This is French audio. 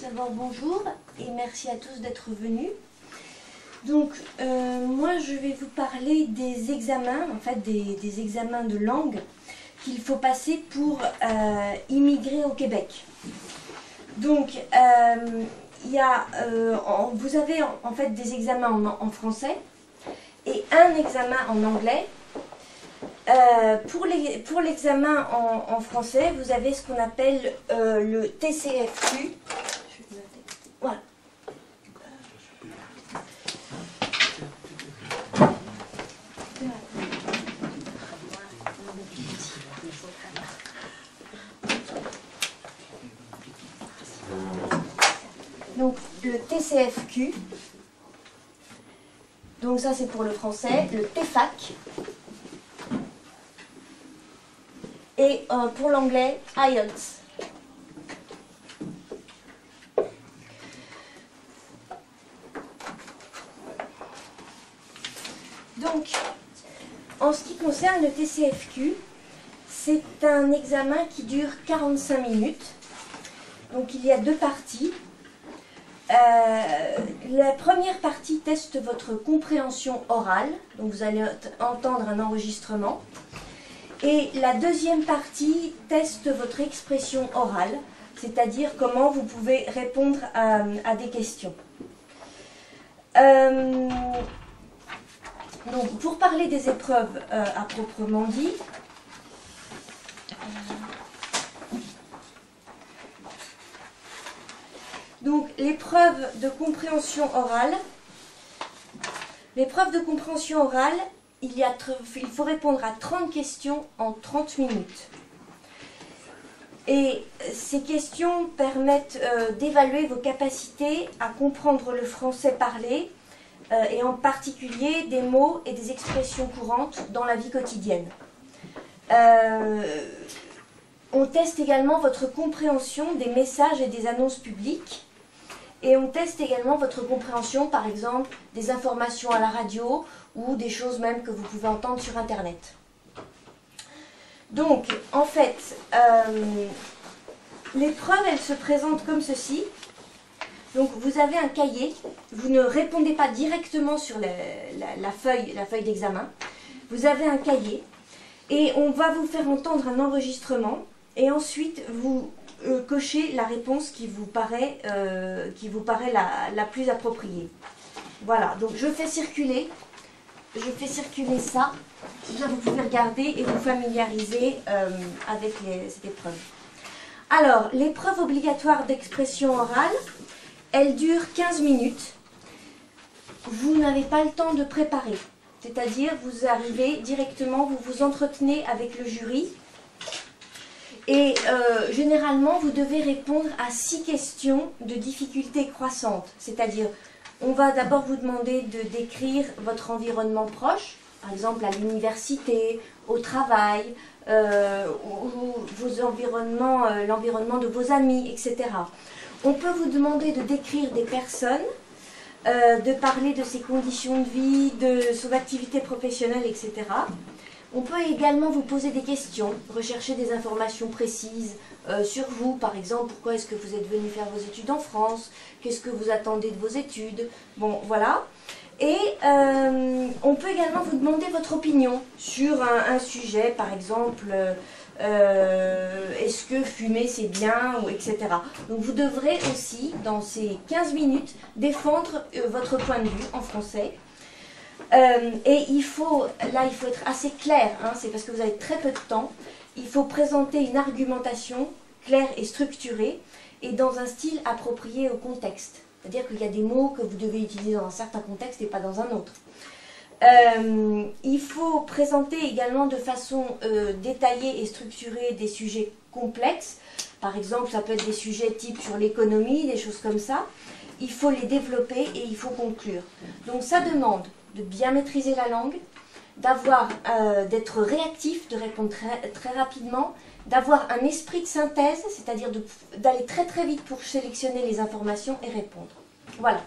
D'abord bonjour et merci à tous d'être venus. Donc moi je vais vous parler des examens, en fait des examens de langue qu'il faut passer pour immigrer au Québec. Donc vous avez en fait des examens en français et un examen en anglais. Pour l'examen en français, vous avez ce qu'on appelle le TCFQ. Voilà. Donc le TCFQ, donc ça c'est pour le français, le TEFAC, et pour l'anglais, IELTS. Donc, en ce qui concerne le TCFQ, c'est un examen qui dure 45 minutes. Donc, il y a deux parties. La première partie teste votre compréhension orale. Donc, vous allez entendre un enregistrement. Et la deuxième partie teste votre expression orale, c'est-à-dire comment vous pouvez répondre à des questions. Donc, pour parler des épreuves à proprement dit, donc l'épreuve de compréhension orale, il faut répondre à 30 questions en 30 minutes. Et ces questions permettent d'évaluer vos capacités à comprendre le français parlé, et en particulier des mots et des expressions courantes dans la vie quotidienne. On teste également votre compréhension des messages et des annonces publiques. Et on teste également votre compréhension, par exemple, des informations à la radio ou des choses même que vous pouvez entendre sur Internet. Donc, en fait, l'épreuve, elle se présente comme ceci. Donc, vous avez un cahier. Vous ne répondez pas directement sur la feuille d'examen. Vous avez un cahier et on va vous faire entendre un enregistrement. Et ensuite, vous cochez la réponse qui vous paraît la plus appropriée. Voilà, donc je fais circuler ça. Là, vous pouvez regarder et vous familiariser avec cette épreuve. Alors, l'épreuve obligatoire d'expression orale, elle dure 15 minutes. Vous n'avez pas le temps de préparer. C'est-à-dire, vous arrivez directement, vous vous entretenez avec le jury. Et généralement, vous devez répondre à 6 questions de difficulté croissante. C'est-à-dire, on va d'abord vous demander de décrire votre environnement proche, par exemple à l'université, au travail, l'environnement de vos amis, etc. On peut vous demander de décrire des personnes, de parler de ses conditions de vie, de son activité professionnelle, etc. On peut également vous poser des questions, rechercher des informations précises sur vous. Par exemple, pourquoi est-ce que vous êtes venu faire vos études en France? Qu'est-ce que vous attendez de vos études? Bon, voilà. Et on peut également vous demander votre opinion sur un sujet, par exemple, est-ce que fumer c'est bien, ou etc. Donc vous devrez aussi, dans ces 15 minutes, défendre votre point de vue en français. Et il faut être assez clair, hein, c'est parce que vous avez très peu de temps. Il faut présenter une argumentation claire et structurée et dans un style approprié au contexte. C'est-à-dire qu'il y a des mots que vous devez utiliser dans un certain contexte et pas dans un autre. Il faut présenter également de façon détaillée et structurée des sujets complexes. Par exemple, ça peut être des sujets type sur l'économie, des choses comme ça. Il faut les développer et il faut conclure. Donc ça demande de bien maîtriser la langue, d'être réactif, de répondre très rapidement, d'avoir un esprit de synthèse, c'est-à-dire d'aller très très vite pour sélectionner les informations et répondre. Voilà.